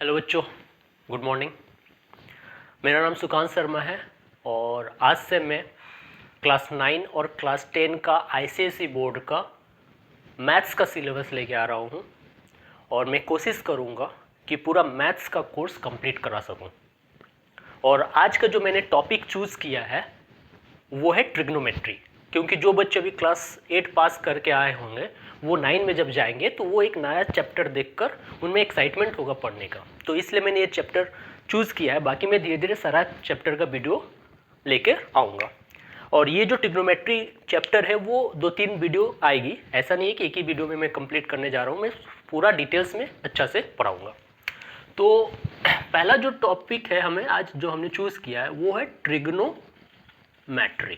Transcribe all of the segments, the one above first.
Hello बच्चों, good morning. मेरा नाम सुकांत शर्मा है और आज से मैं क्लास 9 और क्लास 10 का आईसीएसई बोर्ड का मैथ्स का सिलेबस लेके आ रहा हूँ और मैं कोशिश करूँगा कि पूरा मैथ्स का कोर्स कंप्लीट करा सकूँ। और आज का जो मैंने टॉपिक चूज़ किया है वो है ट्रिग्नोमेट्री, क्योंकि जो बच्चे अभी क्लास 8 पास करके आए होंगे वो 9 में जब जाएंगे तो वो एक नया चैप्टर देखकर उनमें एक्साइटमेंट होगा पढ़ने का, तो इसलिए मैंने ये चैप्टर चूज़ किया है। बाकी मैं धीरे धीरे सारा चैप्टर का वीडियो लेकर आऊँगा। और ये जो ट्रिग्नोमेट्री चैप्टर है वो 2-3 वीडियो आएगी, ऐसा नहीं है कि एक ही वीडियो में मैं कंप्लीट करने जा रहा हूँ। मैं पूरा डिटेल्स में अच्छा से पढ़ाऊँगा। तो पहला जो टॉपिक है हमें आज जो हमने चूज़ किया है वो है ट्रिग्नोमेट्री।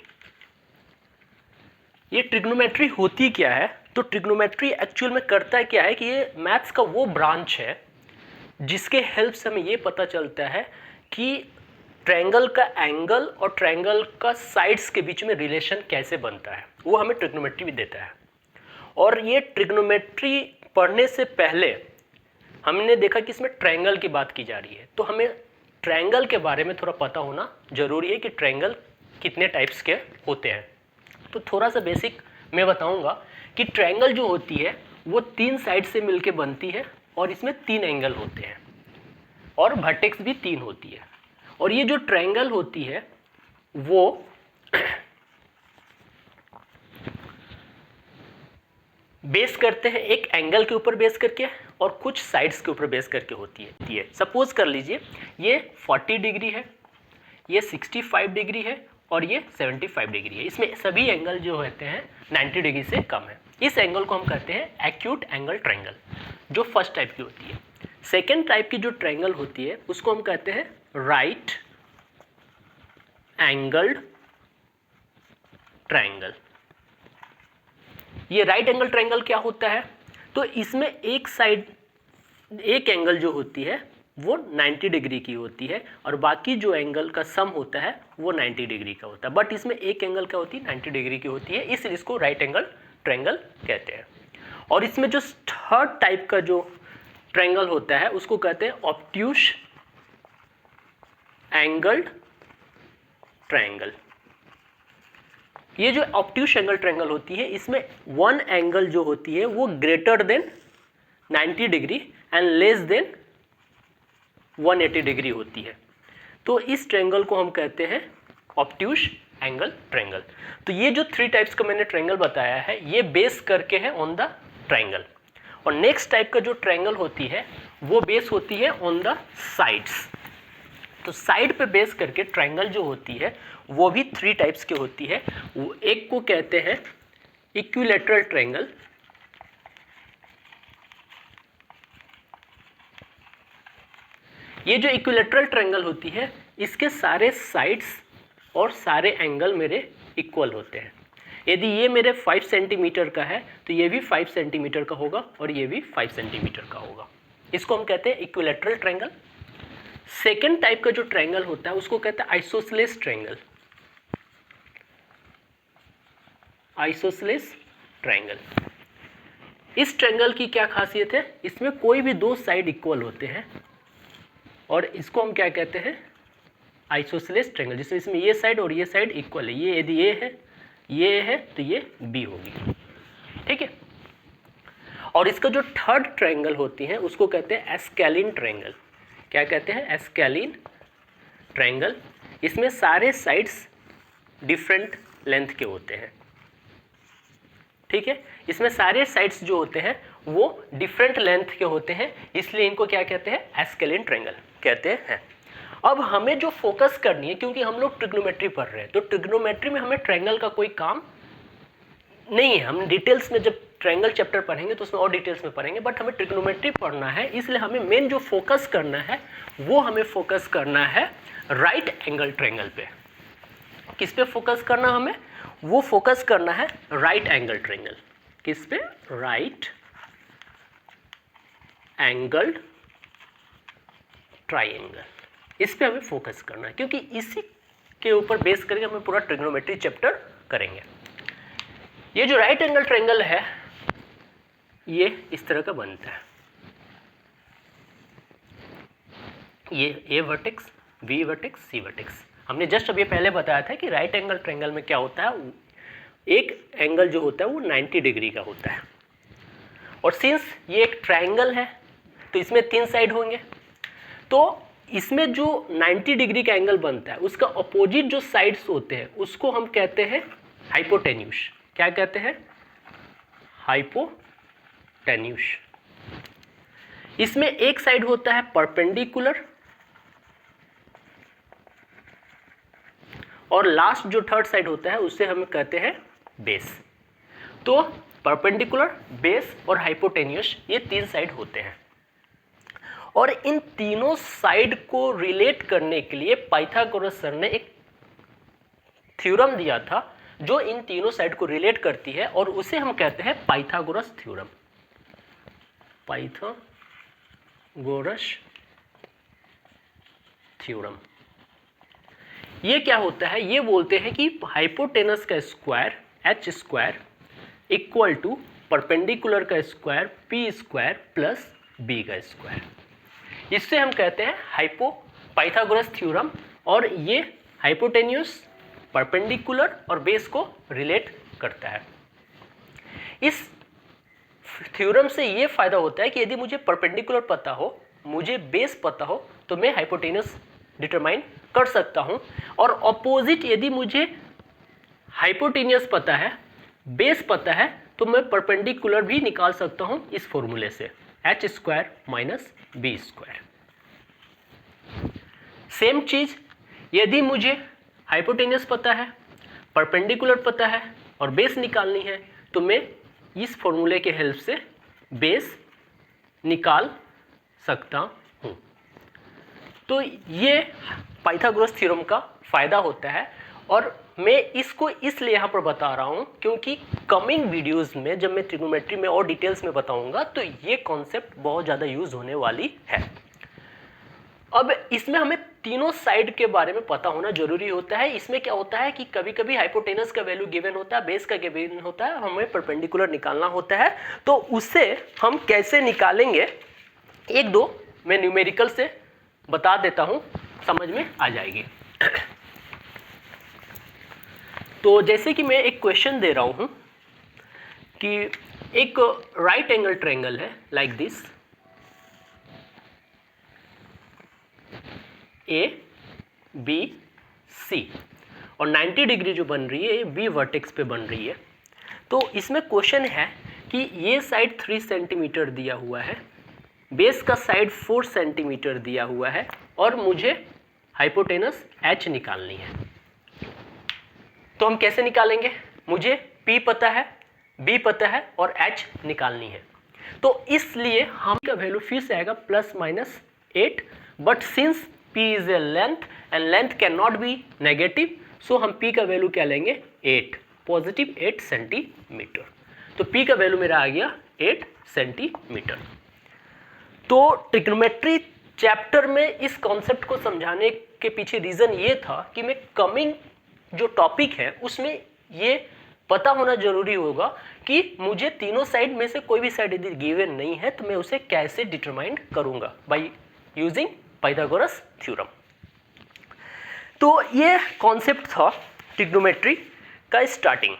ये ट्रिग्नोमेट्री होती क्या है? तो ट्रिग्नोमेट्री एक्चुअल में करता क्या है कि ये मैथ्स का वो ब्रांच है जिसके हेल्प से हमें ये पता चलता है कि ट्रायंगल का एंगल और ट्रायंगल का साइड्स के बीच में रिलेशन कैसे बनता है, वो हमें ट्रिग्नोमेट्री भी देता है। और ये ट्रिग्नोमेट्री पढ़ने से पहले हमने देखा कि इसमें ट्रायंगल की बात की जा रही है, तो हमें ट्रायंगल के बारे में थोड़ा पता होना जरूरी है कि ट्रायंगल कितने टाइप्स के होते हैं। तो थोड़ा सा बेसिक मैं बताऊंगा कि ट्रायंगल जो होती है वो 3 साइड से मिलके बनती है और इसमें 3 एंगल होते हैं और वर्टेक्स भी 3 होती है। और ये जो ट्रायंगल होती है वो बेस करते हैं एक एंगल के ऊपर बेस करके और कुछ साइड्स के ऊपर बेस करके होती है। सपोज कर लीजिए ये 40 डिग्री है, ये 65 डिग्री है और ये 75 डिग्री है। इसमें सभी एंगल जो होते हैं 90 डिग्री से कम है। इस एंगल को हम कहते हैं एक्यूट एंगल ट्रायंगल, जो फर्स्ट टाइप की होती है। सेकेंड टाइप की जो ट्रायंगल होती है उसको हम कहते हैं राइट एंगल्ड ट्रायंगल। ये राइट एंगल ट्रायंगल क्या होता है? तो इसमें एक साइड एक एंगल जो होती है वो 90 डिग्री की होती है और बाकी जो एंगल का सम होता है वो 90 डिग्री का होता है। बट इसमें एक एंगल क्या होती है 90 डिग्री की होती है, इसलिए इसको राइट एंगल ट्रायंगल कहते हैं। और इसमें जो थर्ड टाइप का जो ट्रायंगल होता है उसको कहते हैं ऑब्ट्यूस एंगल्ड ट्रायंगल। ये जो ऑब्ट्यूस एंगल ट्रायंगल होती है इसमें वन एंगल जो होती है वो greater than 90 degree and less than 180 degree होती है। तो इस ट्रायंगल को हम कहते हैं ऑब्ट्यूस एंगल ट्रायंगल। तो ये जो 3 टाइप्स का मैंने ट्रायंगल बताया है ये बेस करके है ऑन द ट्रायंगल। और नेक्स्ट टाइप का जो ट्रायंगल होती है वो बेस होती है ऑन द साइड्स। तो साइड पे बेस करके ट्रायंगल जो होती है वो भी 3 टाइप्स की होती है। वो एक को कहते हैं इक्विलैटरल ट्रायंगल, ये जो इक्विलैटरल ट्रायंगल होती है इसके सारे साइड्स और सारे एंगल मेरे इक्वल होते हैं। यदि ये मेरे 5 सेंटीमीटर का है तो ये भी 5 सेंटीमीटर का होगा और ये भी 5 सेंटीमीटर का होगा। इसको हम कहते हैं इक्विलैटरल ट्रायंगल। सेकेंड टाइप का जो ट्रायंगल होता है उसको कहते हैं आइसोसेलेस ट्रायंगल। आइसोसेलेस ट्रायंगल, इस ट्रायंगल की क्या खासियत है? इसमें कोई भी 2 साइड इक्वल होते हैं और इसको हम क्या कहते हैं आइसोसेलेस ट्रायंगल, जिसमें इसमें ये साइड और ये साइड इक्वल है। ये यदि ये है तो ये बी होगी, ठीक है। और इसका जो थर्ड ट्रायंगल होती है उसको कहते हैं एस्केलिन ट्रायंगल। क्या कहते हैं? एस्केलिन ट्रायंगल। इसमें सारे साइड्स डिफरेंट लेंथ के होते हैं, ठीक है। इसमें सारे साइड्स जो होते हैं वो डिफरेंट लेंथ के होते हैं, इसलिए इनको क्या कहते हैं? एस्केलिन ट्रायंगल कहते हैं। अब हमें जो फोकस करनी है, क्योंकि हम लोग ट्रिग्नोमेट्री पढ़ रहे हैं तो ट्रिग्नोमेट्री में हमें ट्रायंगल का कोई काम नहीं है। हम डिटेल्स में जब ट्रायंगल चैप्टर पढ़ेंगे तो उसमें और डिटेल्स में पढ़ेंगे, बट हमें ट्रिग्नोमेट्री पढ़ना है, इसलिए हमें मेन जो फोकस करना है वो हमें फोकस करना है राइट एंगल ट्रायंगल पे। किस पे फोकस करना हमें? वो फोकस करना है राइट एंगल ट्रायंगल। किस पे? Right angled triangle. इस पे हमें फोकस करना है क्योंकि इसी के ऊपर बेस करके हमें पूरा ट्रिग्नोमेट्री चैप्टर करेंगे। ये जो राइट एंगल ट्रायंगल है ये इस तरह का बनता है। ये ए वर्टेक्स, बी वर्टेक्स, सी वर्टेक्स। हमने जस्ट अभी पहले बताया था कि राइट एंगल ट्रायंगल में क्या होता है, एक एंगल जो होता है वो 90 डिग्री का होता है। और सिंस ये एक ट्रायंगल है तो इसमें 3 साइड होंगे, तो इसमें जो 90 डिग्री का एंगल बनता है उसका अपोजिट जो साइड्स होते हैं उसको हम कहते हैं हाइपोटेन्यूस। क्या कहते हैं? हाइपोटेन्यूस। इसमें एक साइड होता है परपेंडिकुलर और लास्ट जो थर्ड साइड होता है उसे हम कहते हैं बेस। तो परपेंडिकुलर, बेस और हाइपोटेन्यूस ये 3 साइड होते हैं। और इन तीनों साइड को रिलेट करने के लिए पाइथागोरस सर ने एक थ्योरम दिया था जो इन तीनों साइड को रिलेट करती है और उसे हम कहते हैं पाइथागोरस थ्योरम। Pythagoras theorem. ये क्या होता है? ये बोलते हैं कि हाइपोटेनस का square h square equal to perpendicular का square p square plus b का स्क्वायर। इससे हम कहते हैं पाइथागोरस थ्योरम। और ये हाइपोटेन्यूस, परपेंडिकुलर और बेस को रिलेट करता है। इस थ्योरम से ये फायदा होता है कि यदि मुझे परपेंडिकुलर पता हो, मुझे बेस पता हो, तो मैं हाइपोटेनस डिटरमाइन कर सकता हूं। और ऑपोजिट यदि मुझे हाइपोटेन्यूस पता है, बेस पता है, तो मैं परपेंडिकुलर भी निकाल सकता हूं इस फॉर्मूले से, h square minus B square. Same चीज यदि मुझे हाइपोटेन्यूस पता है, परपेंडिकुलर पता है और बेस निकालनी है, तो मैं इस फॉर्मूले के हेल्प से बेस निकाल सकता हूं। तो ये पाइथागोरस थ्योरम का फायदा होता है। और मैं इसको इसलिए यहाँ पर बता रहा हूँ क्योंकि कमिंग वीडियोस में जब मैं ट्रिग्नोमेट्री में और डिटेल्स में बताऊंगा तो ये कॉन्सेप्ट बहुत ज़्यादा यूज होने वाली है। अब इसमें हमें तीनों साइड के बारे में पता होना जरूरी होता है। इसमें क्या होता है कि कभी कभी हाइपोटेनस का वैल्यू गिवन होता है, बेस का गिवन होता है, हमें परपेंडिकुलर निकालना होता है। तो उससे हम कैसे निकालेंगे, एक दो मैं न्यूमेरिकल से बता देता हूँ, समझ में आ जाएगी। तो जैसे कि मैं एक क्वेश्चन दे रहा हूं कि एक राइट एंगल ट्रायंगल है like this, A B C, और 90 डिग्री जो बन रही है ये बी वर्टेक्स पे बन रही है। तो इसमें क्वेश्चन है कि ये साइड 3 सेंटीमीटर दिया हुआ है, बेस का साइड 4 सेंटीमीटर दिया हुआ है और मुझे हाइपोटेनस h निकालनी है। तो हम कैसे निकालेंगे? मुझे P पता है, B पता है और H निकालनी है। तो इसलिए हम का वैल्यू फिर से आएगा plus minus 8, but since P is a length and length can not be negative, so हम P का वैल्यू क्या लेंगे? 8, पॉजिटिव 8 सेंटीमीटर। तो P का वैल्यू मेरा आ गया 8 सेंटीमीटर। तो ट्रिग्नोमेट्री चैप्टर में इस कॉन्सेप्ट को समझाने के पीछे रीजन ये था कि मैं कमिंग जो टॉपिक है उसमें ये पता होना जरूरी होगा कि मुझे तीनों साइड में से कोई भी साइड यदि गिवन नहीं है तो मैं उसे कैसे डिटरमाइन करूंगा, बाय यूजिंग पाइथागोरस थ्योरम। तो ये कॉन्सेप्ट था ट्रिग्नोमेट्री का स्टार्टिंग।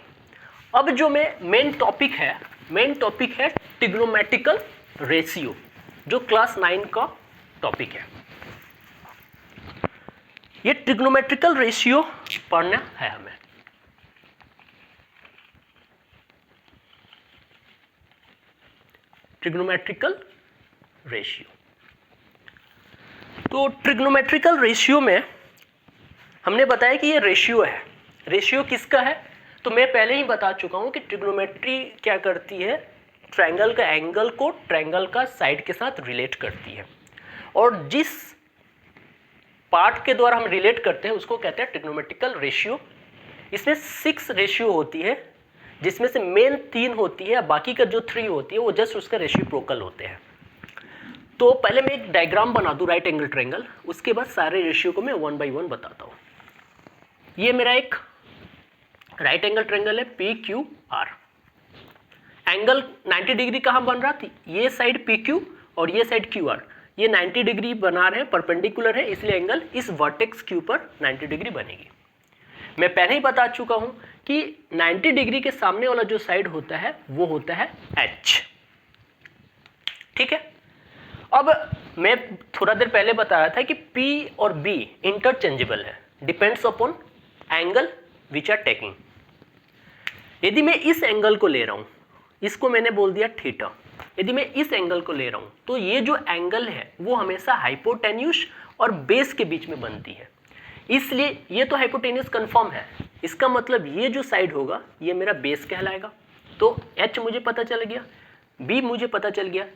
अब जो मेन टॉपिक है ट्रिग्नोमेट्रिकल रेशियो, जो क्लास 9 का टॉपिक है। ये ट्रिग्नोमेट्रिकल रेशियो पढ़ना है हमें। ट्रिग्नोमेट्रिकल रेशियो, तो ट्रिग्नोमेट्रिकल रेशियो में हमने बताया कि ये रेशियो है। रेशियो किसका है? तो मैं पहले ही बता चुका हूं कि ट्रिग्नोमेट्री क्या करती है, ट्रायंगल का एंगल को ट्रायंगल का साइड के साथ रिलेट करती है, और जिस पार्ट के द्वारा हम रिलेट करते हैं उसको कहते हैं ट्रिग्नोमेट्रिकल रेशियो। इसमें 6 रेशियो होती है, जिसमें से मेन 3 होती है, बाकी का जो 3 होती है वो जस्ट उसका रेसिप्रोकल होते हैं। तो पहले मैं एक डायग्राम बना दूं राइट एंगल ट्रायंगल, उसके बाद सारे रेशियो को मैं 1 बाय 1 बताता हूं। ये मेरा एक राइट एंगल ट्रायंगल है PQR। एंगल 90 डिग्री कहां बन रहा थी? ये साइड PQ और ये साइड QR। ये 90 डिग्री बना रहे हैं, परपेंडिकुलर है, इसलिए एंगल इस वर्टेक्स के ऊपर 90 डिग्री बनेगी। मैं पहले ही बता चुका हूं कि 90 डिग्री के सामने वाला जो साइड होता है वो होता है H। ठीक है, अब मैं थोड़ा देर पहले बताया था कि P और B इंटरचेंजेबल है, depends upon angle which are taking. यदि मैं इस एंगल को ले रहा हूं, इसको मैंने बोल दिया थीटा, यदि मैं इस एंगल को ले रहा हूं तो ये जो एंगल है वो हमेशा हाइपोटेन्यूस और बेस के बीच में बनती है, इसलिए ये तो हाइपोटेन्यूस कंफर्म है। इसका मतलब ये जो साइड होगा ये मेरा बेस कहलाएगा। तो H मुझे पता चल गया, B मुझे पता चल गया,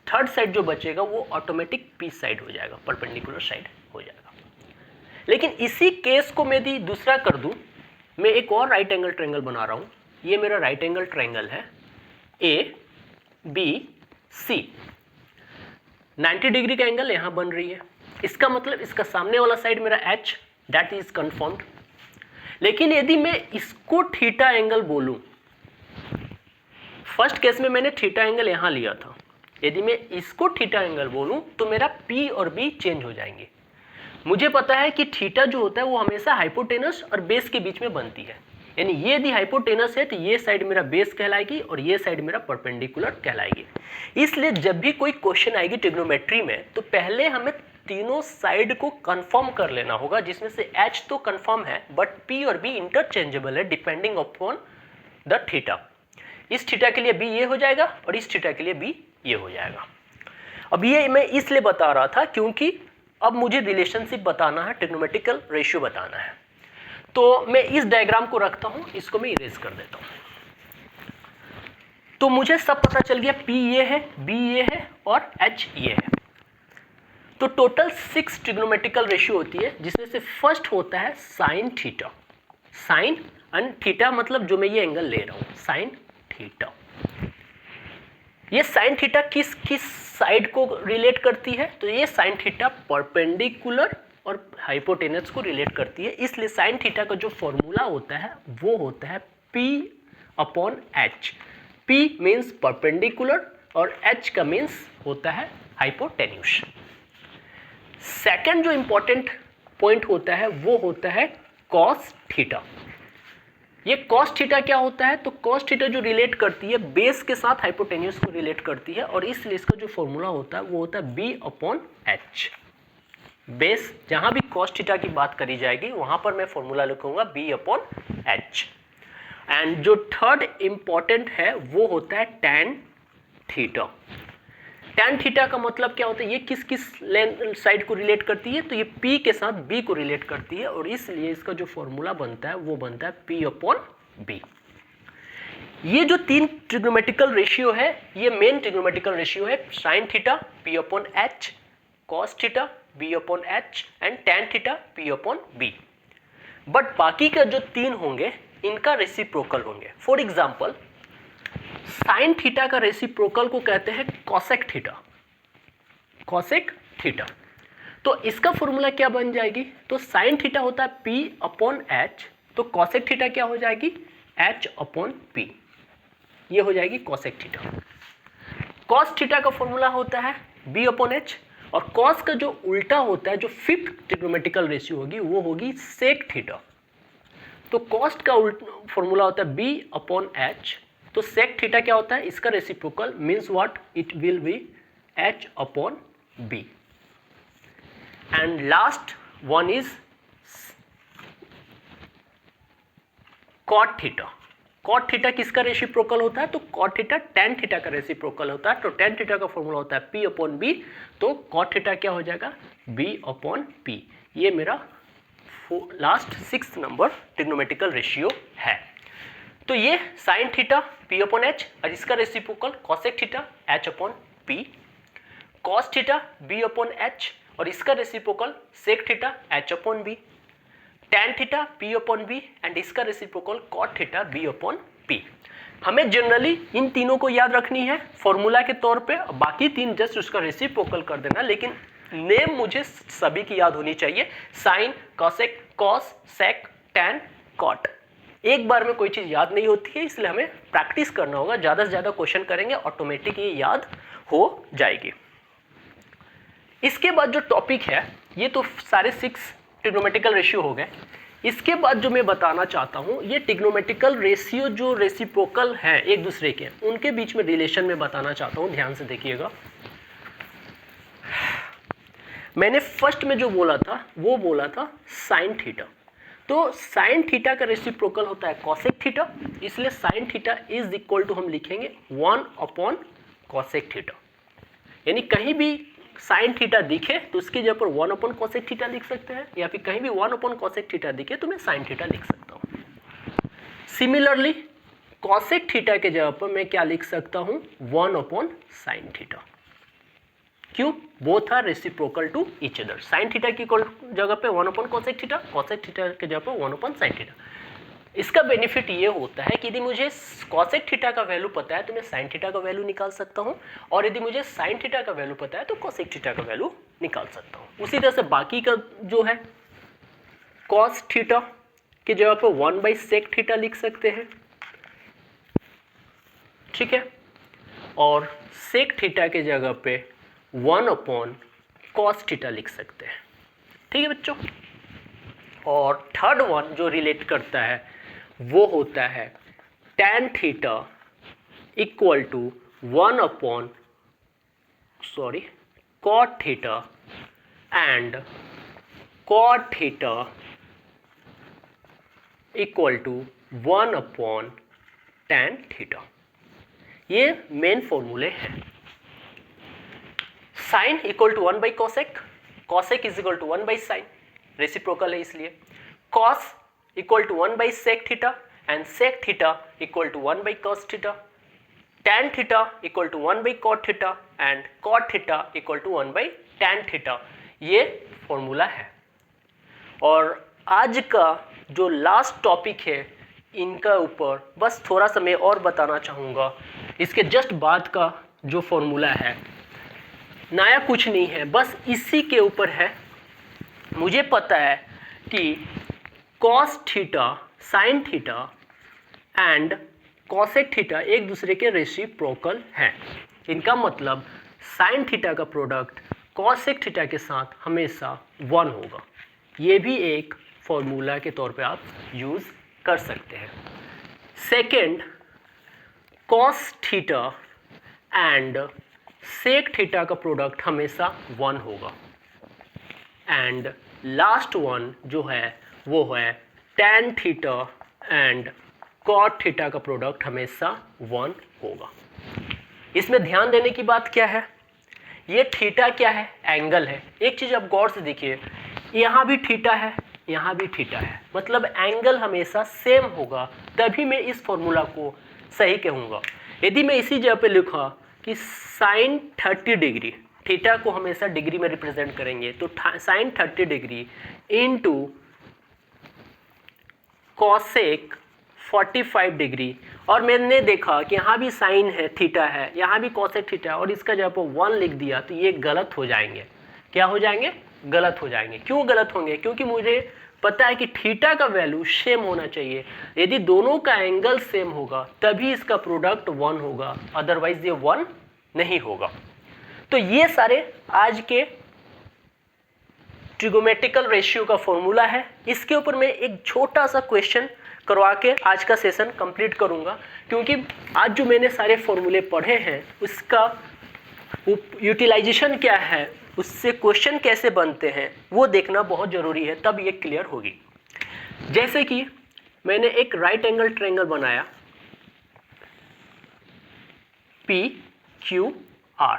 थर्ड साइड जो बचेगा वो ऑटोमेटिक P साइड हो जाएगा, परपेंडिकुलर साइड हो जाएगा। लेकिन इसी केस को मैं यदि दूसरा कर दूं, मैं एक और राइट एंगल ट्रायंगल बना रहा हूं, ये मेरा राइट एंगल ट्रायंगल है ABC, 90 डिग्री का एंगल यहां बन रही है, इसका मतलब इसका सामने वाला साइड मेरा H, दैट इज कंफर्म्ड। लेकिन यदि मैं इसको थीटा एंगल बोलूं, फर्स्ट केस में मैंने थीटा एंगल यहां लिया था, यदि मैं इसको थीटा एंगल बोलूं तो मेरा P और B चेंज हो जाएंगे। मुझे पता है कि थीटा जो होता है वो हमेशा हाइपोटेनस और बेस के बीच में बनती है, यानी ये यदि हाइपोटेनस है तो ये साइड मेरा बेस कहलाएगी और ये साइड मेरा परपेंडिकुलर कहलाएगी। इसलिए जब भी कोई क्वेश्चन आएगी ट्रिग्नोमेट्री में तो पहले हमें तीनों साइड को कंफर्म कर लेना होगा, जिसमें से H तो कंफर्म है बट P और B इंटरचेंजेबल है डिपेंडिंग अपॉन द थीटा। इस थीटा के लिए B ये हो जाएगा और इस थीटा के लिए B ये हो जाएगा। अब ये मैं इसलिए बता रहा था क्योंकि अब मुझे रिलेशनशिप बताना है, ट्रिग्नोमेट्रिकल रेशियो बताना है। तो मैं इस डायग्राम को रखता हूं, इसको मैं इरेज कर देता हूं। तो मुझे सब पता चल गया, P ये है, B ये है और H ये है। तो टोटल 6 ट्रिग्नोमेट्रिकल रेशियो होती है, जिसमें से फर्स्ट होता है sine theta. Sine and theta मतलब जो मैं ये एंगल ले रहा हूं, साइन थीटा। ये साइन थीटा किस किस साइड को रिलेट करती है, तो ये साइन थीटा परपेंडिकुलर और हाइपोटेनस को रिलेट करती है। इसलिए साइन थीटा का जो फॉर्मूला होता है वो होता है P upon H। P means perpendicular और H का मीन्स होता है हाइपोटेन्यूस। सेकंड जो इंपॉर्टेंट पॉइंट होता है वो होता है कॉस थीटा। ये कॉस थीटा क्या होता है, तो कॉस थीटा जो रिलेट करती है बेस के साथ हाइपोटेन्यूस को रिलेट करती है, और इसलिए इसका जो फॉर्मूला होता है वो होता है B अपॉन H। बेस जहां भी कॉस थीटा की बात करी जाएगी वहां पर मैं फॉर्मूला लिखूंगा B अपॉन H। एंड जो थर्ड इंपॉर्टेंट है वो होता है टैन थीटा। टैन थीटा का मतलब क्या होता है, ये किस किस साइड को रिलेट करती है, तो ये P के साथ B को रिलेट करती है, और इसलिए इसका जो फॉर्मूला बनता है वो बनता है P अपॉन B। ये जो तीन ट्रिग्नोमेट्रिकल रेशियो है ये मेन ट्रिग्नोमेट्रिकल रेशियो है, sine theta P upon H, cos theta B upon H and tan theta P upon B। But बाकी का जो तीन होंगे इनका रेसिप्रोकल होंगे। फॉर एग्जाम्पल साइन थीटा का रेसिप्रोकल को कहते हैं कॉसेक थीटा। कॉसेक थीटा, तो इसका फॉर्मूला क्या बन जाएगी, तो साइन थीटा होता है P अपॉन H, तो कॉसेक थीटा क्या हो जाएगी H अपॉन P, ये हो जाएगी कॉसेक थीटा। कॉस थीटा का फॉर्मूला होता है B अपॉन H, और कॉस का जो उल्टा होता है, जो फिफ्थ ट्रिग्नोमेट्रिकल रेशियो होगी वो होगी सेक थीटा। तो कॉस्ट का फॉर्मूला होता है B अपॉन H, तो सेक थीटा क्या होता है, इसका reciprocal means what, it will be H upon B। And last one is cot theta. Cot theta किसका रेसिप्रोकल होता है, तो कॉट थीटा टैन थीटा का रेसिप्रोकल होता है। तो टैन थीटा का फॉर्मूला होता है P अपॉन B, तो कॉट थीटा क्या हो जाएगा B अपॉन P। ये मेरा लास्ट 6 नंबर ट्रिग्नोमेट्रिकल रेशियो है। तो ये sine theta P upon H और इसका reciprocal cosec theta H upon P, cos theta B upon H और इसका reciprocal sec theta H upon B, tan theta P upon B and इसका reciprocal cot theta B upon P। हमें generally इन तीनों को याद रखनी है फॉर्मूला के तौर पे, बाकी तीन जस्ट उसका रेसिप्रोकल कर देना, लेकिन नेम मुझे सभी की याद होनी चाहिए, साइन, कॉसेक, कॉस, सेक, टैन, कॉट। एक बार में कोई चीज़ याद नहीं होती है, इसलिए हमें प्रैक्टिस करना होगा, ज़्यादा से ज़्यादा क्वेश्चन करेंगे ऑटोमेटिक ये याद हो जाएगी। इसके बाद जो टॉपिक है, ये तो सारे 6 ट्रिग्नोमेट्रिकल रेशियो हो गए। इसके बाद जो मैं बताना चाहता हूँ, ये ट्रिग्नोमेट्रिकल रेशियो जो रेसिप्रोकल हैं एक दूसरे के, उनके बीच में रिलेशन में बताना चाहता हूँ। ध्यान से देखिएगा, मैंने फर्स्ट में जो बोला था वो बोला था साइन थीटा। तो साइन थीटा का रेसिप्रोकल होता है कॉसेक थीटा, इसलिए sine theta is equal to हम लिखेंगे 1 कॉसेक थीटा। यानी कहीं भी साइन थीटा दिखे तो उसकी जगह पर 1 कॉसेक थीटा लिख सकते हैं, या फिर कहीं भी 1 कॉसेक थीटा दिखे तो मैं साइन थीटा लिख सकता हूँ। सिमिलरली कॉसेक थीटा के जगह पर मैं क्या लिख सकता हूँ, 1 साइन थीटा। क्यों? Both are reciprocal to each other. Sine theta की जगह पे 1 कॉसेक थीटा, कॉसेक थीटा के जगह पे 1 साइन थीटा। इसका बेनिफिट ये होता है कि यदि मुझे कॉसेक थीटा का वैल्यू पता है तो मैं साइन थीटा का वैल्यू निकाल सकता हूँ, और यदि मुझे साइन थीटा का वैल्यू पता है तो कॉसेक थीटा का वैल्यू निकाल सकता हूँ। उसी तरह से बाकी का जो है, कॉस थीटा की जगह पे 1/sec थीटा लिख सकते हैं, ठीक है, और सेक थीटा के जगह पे 1/cos थीटा लिख सकते हैं, ठीक है बच्चों। और थर्ड वन जो रिलेट करता है वो होता है tan theta equal to 1 cot theta and cot theta equal to 1/tan theta. ये मेन फॉर्मूले हैं। Sine equal to 1/cosec, cosec is equal to 1/sin, reciprocal है इसलिए। cos equal to 1/sec theta and sec theta equal to 1/cos theta. tan theta equal to 1/cot theta and cot theta equal to 1/tan theta. ये formula है। और आज का जो last topic है इनका ऊपर बस थोड़ा सा मैं और बताना चाहूँगा। इसके जस्ट बाद का जो फॉर्मूला है नया कुछ नहीं है, बस इसी के ऊपर है। मुझे पता है कि cos theta, sin theta and cosec theta एक दूसरे के रेसिप्रोकल हैं। इनका मतलब sin थीटा का प्रोडक्ट cosec थीटा के साथ हमेशा 1 होगा। ये भी एक फॉर्मूला के तौर पे आप यूज़ कर सकते हैं। Second, cos theta and sec theta का प्रोडक्ट हमेशा 1 होगा। एंड लास्ट वन जो है वो है tan theta and cot theta का प्रोडक्ट हमेशा 1 होगा। इसमें ध्यान देने की बात क्या है, ये थीटा क्या है, एंगल है। एक चीज़ आप गौर से देखिए, यहाँ भी थीटा है, यहाँ भी थीटा है, मतलब एंगल हमेशा सेम होगा, तभी मैं इस फॉर्मूला को सही कहूँगा। यदि मैं इसी जगह पे लिखा कि साइन 30 डिग्री, थीटा को हमेशा डिग्री में रिप्रेजेंट करेंगे, तो sine 30 degree into cosec 45 degree, और मैंने देखा कि यहाँ भी साइन है, थीटा है, यहाँ भी कॉसेक थीटा है, और इसका जब 1 लिख दिया तो ये गलत हो जाएंगे। क्या हो जाएंगे? गलत हो जाएंगे। क्यों गलत होंगे? क्योंकि मुझे पता है कि थीटा का वैल्यू सेम होना चाहिए। यदि दोनों का एंगल सेम होगा तभी इसका प्रोडक्ट 1 होगा, अदरवाइज ये 1 नहीं होगा। तो ये सारे आज के ट्रिगोमेट्रिकल रेशियो का फॉर्मूला है। इसके ऊपर मैं एक छोटा सा क्वेश्चन करवा के आज का सेशन कंप्लीट करूंगा, क्योंकि आज जो मैंने सारे फॉर्मूले पढ़े हैं उसका यूटिलाइजेशन क्या है, उससे क्वेश्चन कैसे बनते हैं वो देखना बहुत ज़रूरी है, तब ये क्लियर होगी। जैसे कि मैंने एक राइट एंगल ट्रायंगल बनाया PQR।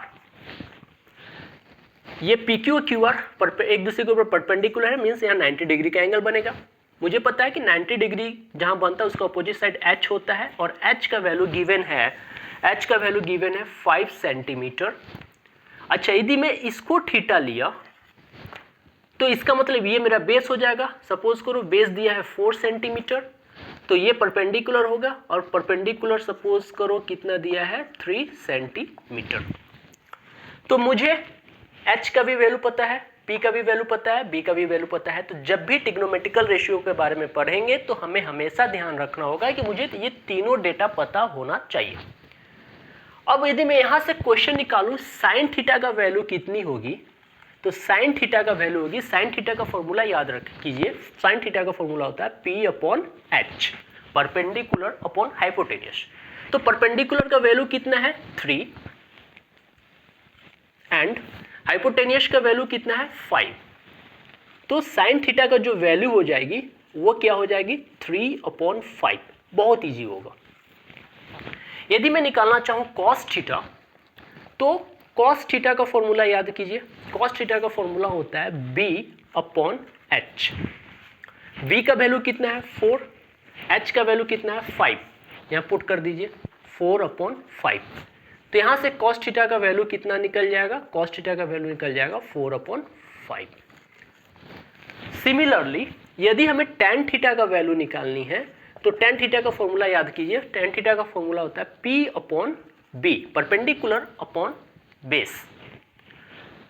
ये PQ और QR एक दूसरे के ऊपर परपेंडिकुलर है, मीन्स यहाँ 90 डिग्री का एंगल बनेगा। मुझे पता है कि 90 डिग्री जहाँ बनता है उसका अपोजिट साइड H होता है, और H का वैल्यू गिवन है, H का वैल्यू गिवन है 5 सेंटीमीटर। अच्छा, यदि मैं इसको थीटा लिया तो इसका मतलब ये मेरा बेस हो जाएगा। सपोज करो बेस दिया है 4 सेंटीमीटर, तो ये परपेंडिकुलर होगा, और परपेंडिकुलर सपोज करो कितना दिया है 3 सेंटीमीटर। तो मुझे H का भी वैल्यू पता है, P का भी वैल्यू पता है, B का भी वैल्यू पता है। तो जब भी ट्रिग्नोमेट्रिकल रेशियो के बारे में पढ़ेंगे तो हमें हमेशा ध्यान रखना होगा कि मुझे ये तीनों डेटा पता होना चाहिए। अब यदि मैं यहाँ से क्वेश्चन निकालूँ साइन थीटा का वैल्यू कितनी होगी, तो साइन थीटा का वैल्यू होगी, साइन थीटा का फॉर्मूला याद रख कीजिए, साइन थीटा का फॉर्मूला होता है P upon H, perpendicular upon hypotenuse. तो परपेंडिकुलर का वैल्यू कितना है 3 एंड हाइपोटेन्यूस का वैल्यू कितना है 5। तो साइन थीटा का जो वैल्यू हो जाएगी वो क्या हो जाएगी 3 अपॉन 5, बहुत ईजी होगा। यदि मैं निकालना चाहूँ कॉस थीटा, तो कॉस थीटा का फॉर्मूला याद कीजिए, कॉस थीटा का फॉर्मूला होता है B अपॉन H। B का वैल्यू कितना है 4, H का वैल्यू कितना है 5, यहाँ पुट कर दीजिए 4 अपॉन 5। तो यहाँ से कॉस थीटा का वैल्यू कितना निकल जाएगा, कॉस थीटा का वैल्यू निकल जाएगा 4 अपॉन 5। सिमिलरली यदि हमें tan थीटा का वैल्यू निकालनी है तो tan थीटा का फॉर्मूला याद कीजिए, tan थीटा का फॉर्मूला होता है P upon B, perpendicular upon base.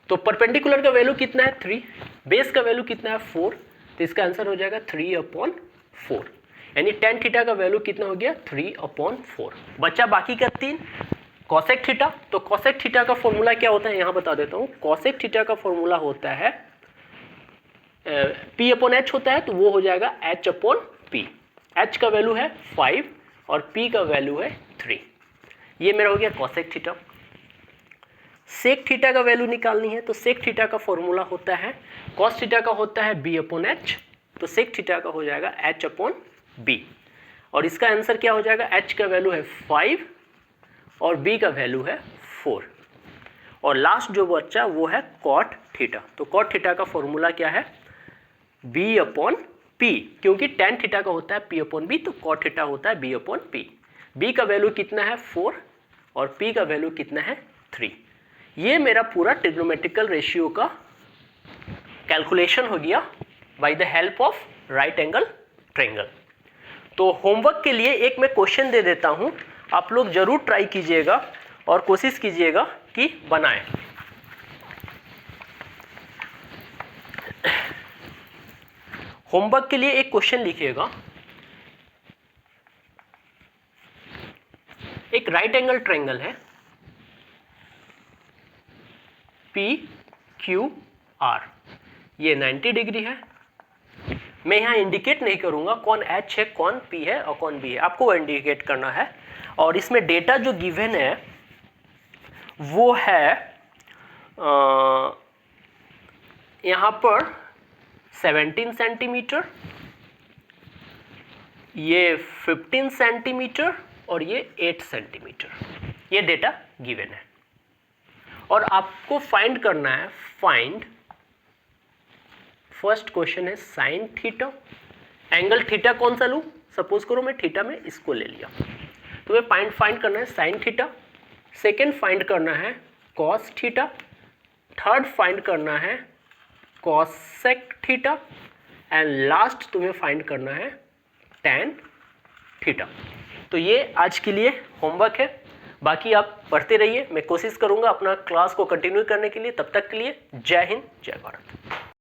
तो परपेंडिकुलर का वैल्यू कितना है 3, बेस का वैल्यू कितना है 4, तो इसका आंसर हो जाएगा 3 अपॉन 4, यानी tan थीटा का वैल्यू कितना हो गया 3 अपॉन 4। बचा बाकी का 3 कॉसेक थीटा। तो कॉसेक थीटा का फॉर्मूला क्या होता है यहाँ बता देता हूँ। कॉसेक थीटा का फॉर्मूला होता है P अपॉन H होता है, तो वो हो जाएगा H अपॉन P। H का वैल्यू है 5 और P का वैल्यू है 3। ये मेरा हो गया कॉसेक थीटा। सेक थीटा का वैल्यू निकालनी है तो सेक थीटा का फॉर्मूला होता है, कॉस थीटा का होता है B अपॉन H, तो सेक थीटा का हो जाएगा H अपॉन B। और इसका आंसर क्या हो जाएगा, H का वैल्यू है 5 और B का वैल्यू है 4। और लास्ट जो बच्चा वो है कॉट थीटा। तो कॉट थीटा का फॉर्मूला क्या है B अपॉन P, क्योंकि tan थीटा का होता है P अपॉन B, तो कॉट थीटा होता है B अपॉन P। B का वैल्यू कितना है 4 और P का वैल्यू कितना है 3। ये मेरा पूरा ट्रिग्नोमेट्रिकल रेशियो का कैलकुलेशन हो गया by the help of right angle triangle. तो होमवर्क के लिए एक मैं क्वेश्चन दे देता हूं, आप लोग जरूर ट्राई कीजिएगा और कोशिश कीजिएगा कि बनाएं। होमवर्क के लिए एक क्वेश्चन लिखिएगा, एक राइट एंगल ट्रायंगल है PQR, ये 90 डिग्री है। मैं यहाँ इंडिकेट नहीं करूँगा कौन H है, कौन P है और कौन B है, आपको इंडिकेट करना है। और इसमें डेटा जो गिवन है वो है यहाँ पर 17 सेंटीमीटर, ये 15 सेंटीमीटर और ये 8 सेंटीमीटर, ये डेटा गिवन है। और आपको फाइंड करना है, फाइंड, फर्स्ट क्वेश्चन है साइन थीटा, एंगल थीटा कौन सा लूँ, सपोज करो मैं थीटा में इसको ले लिया, तो मैं फाइंड करना है साइन थीटा। सेकेंड फाइंड करना है कॉस थीटा, थर्ड फाइंड करना है कॉसेक थीटा एंड लास्ट तुम्हें फाइंड करना है tan थीटा। तो ये आज के लिए होमवर्क है, बाकी आप पढ़ते रहिए, मैं कोशिश करूंगा अपना क्लास को कंटिन्यू करने के लिए। तब तक के लिए जय हिंद, जय भारत।